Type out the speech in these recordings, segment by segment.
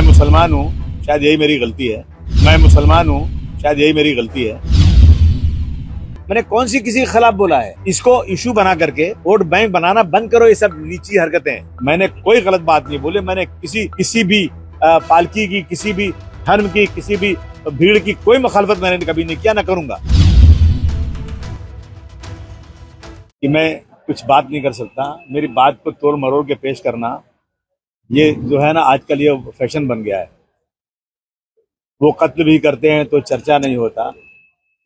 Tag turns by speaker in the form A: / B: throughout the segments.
A: मुसलमान हूँ, शायद यही मेरी गलती है। मैं मुसलमान हूँ, शायद यही मेरी गलती है। मैंने कौन सी किसी के खिलाफ बोला है? इसको इशू बना करके वोट बैंक बनाना बंद करो। ये सब नीची हरकतें, मैंने कोई गलत बात नहीं बोली। मैंने किसी भी पालकी की, किसी भी धर्म की, किसी भी भीड़ की कोई मुखालफत मैंने कभी नहीं किया, ना करूंगा। कि मैं कुछ बात नहीं कर सकता, मेरी बात को तोड़ मरोड़ के पेश करना, ये जो है ना आजकल ये फैशन बन गया है। वो कत्ल भी करते हैं तो चर्चा नहीं होता,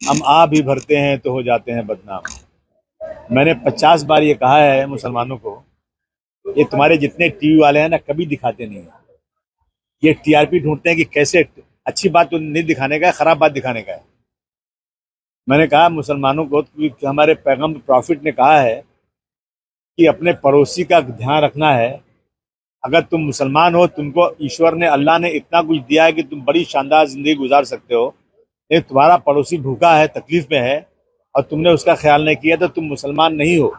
A: हम आ भी भरते हैं तो हो जाते हैं बदनाम। मैंने 50 बार ये कहा है मुसलमानों को, ये तुम्हारे जितने टीवी वाले हैं ना कभी दिखाते नहीं है। ये टीआरपी ढूंढते हैं कि कैसे अच्छी बात तो नहीं दिखाने का है, खराब बात दिखाने का है। मैंने कहा मुसलमानों को कि हमारे पैगम्बर प्रॉफिट ने कहा है कि अपने पड़ोसी का ध्यान रखना है। अगर तुम मुसलमान हो, तुमको ईश्वर ने, अल्लाह ने इतना कुछ दिया है कि तुम बड़ी शानदार जिंदगी गुजार सकते हो। एक तुम्हारा पड़ोसी भूखा है, तकलीफ में है, और तुमने उसका ख्याल नहीं किया, तो तुम मुसलमान नहीं हो।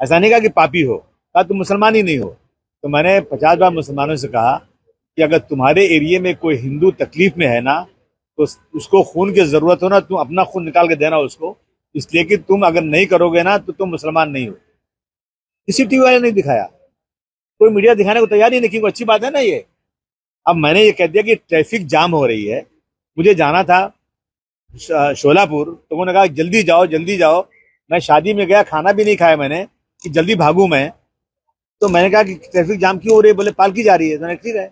A: ऐसा नहीं कहा कि पापी हो, कहा तुम मुसलमान ही नहीं हो। तो मैंने 50 बार मुसलमानों से कहा कि अगर तुम्हारे एरिए में कोई हिंदू तकलीफ में है ना, तो उसको खून की जरूरत हो ना, तुम अपना खून निकाल के देना उसको, इसलिए कि तुम अगर नहीं करोगे ना तो तुम मुसलमान नहीं हो। किसी टीवी वाले नहीं दिखाया, कोई मीडिया दिखाने को तैयार ही नहीं, क्योंकि अच्छी बात है ना ये। अब मैंने ये कह दिया कि ट्रैफिक जाम हो रही है, मुझे जाना था शोलापुर, तो उन्होंने कहा जल्दी जाओ जल्दी जाओ। मैं शादी में गया, खाना भी नहीं खाया मैंने कि जल्दी भागूं मैं। तो मैंने कहा कि ट्रैफिक जाम क्यों हो रही है? बोले पालकी जा रही है। तो ठीक है।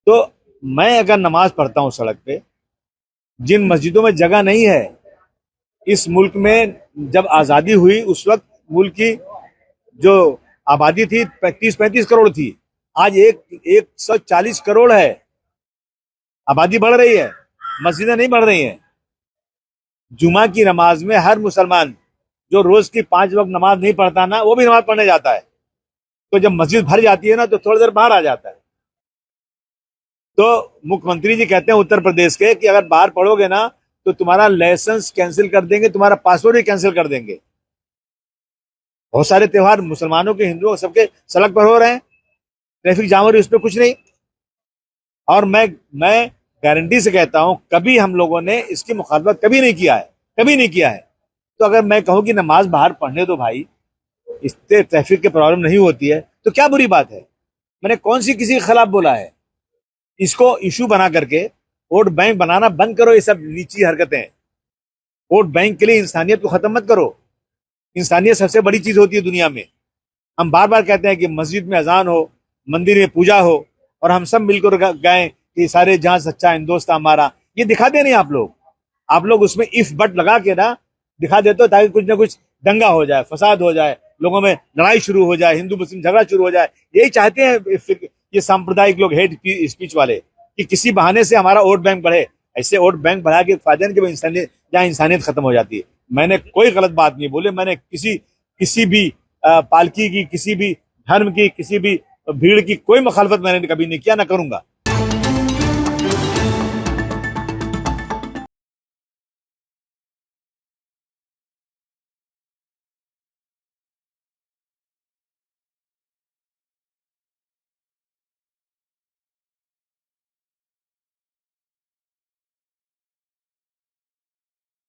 A: तो मैं अगर नमाज पढ़ता हूँ सड़क पे, जिन मस्जिदों में जगह नहीं है, इस मुल्क में जब आज़ादी हुई उस वक्त मुल्क की जो आबादी थी 30-35 करोड़ थी, आज 140 करोड़ है। आबादी बढ़ रही है, मस्जिदें नहीं बढ़ रही हैं। जुमा की नमाज में हर मुसलमान जो रोज की 5 वक्त नमाज नहीं पढ़ता ना, वो भी नमाज पढ़ने जाता है। तो जब मस्जिद भर जाती है ना, तो थोड़ी देर बाहर आ जाता है। तो मुख्यमंत्री जी कहते हैं उत्तर प्रदेश के कि अगर बाहर पढ़ोगे ना तो तुम्हारा लाइसेंस कैंसिल कर देंगे, तुम्हारा पासपोर्ट भी कैंसिल कर देंगे। बहुत सारे त्योहार मुसलमानों के, हिंदुओं के, सबके सड़क पर हो रहे हैं, ट्रैफिक जाम हो रही है, उस पर कुछ नहीं। और मैं गारंटी से कहता हूं, कभी हम लोगों ने इसकी मुखालफत कभी नहीं किया है, कभी नहीं किया है। तो अगर मैं कहूं कि नमाज बाहर पढ़ने दो भाई, इससे ट्रैफिक की प्रॉब्लम नहीं होती है, तो क्या बुरी बात है? मैंने कौन सी किसी के खिलाफ बोला है? इसको इशू बना करके वोट बैंक बनाना बंद करो। ये सब नीची हरकतें, वोट बैंक के लिए इंसानियत को खत्म मत करो। इंसानियत सबसे बड़ी चीज होती है दुनिया में। हम बार बार कहते हैं कि मस्जिद में अजान हो, मंदिर में पूजा हो, और हम सब मिलकर गाएं कि सारे जहां सच्चा हिंदुस्तान हमारा। ये दिखाते नहीं आप लोग उसमें इफ बट लगा के ना दिखा देते हो, ताकि कुछ ना कुछ दंगा हो जाए, फसाद हो जाए, लोगों में लड़ाई शुरू हो जाए, हिंदू मुस्लिम झगड़ा शुरू हो जाए। यही चाहते हैं ये सांप्रदायिक लोग, हेट स्पीच वाले, कि किसी बहाने से हमारा वोट बैंक बढ़े। ऐसे वोट बैंक बढ़ा के फायदा नहीं, कि इंसानियत, जहाँ इंसानियत खत्म हो जाती है। मैंने कोई गलत बात नहीं बोली। मैंने किसी भी पालकी की, किसी भी धर्म की, किसी भी भीड़ की कोई मुखालफत मैंने कभी नहीं किया, ना करूंगा।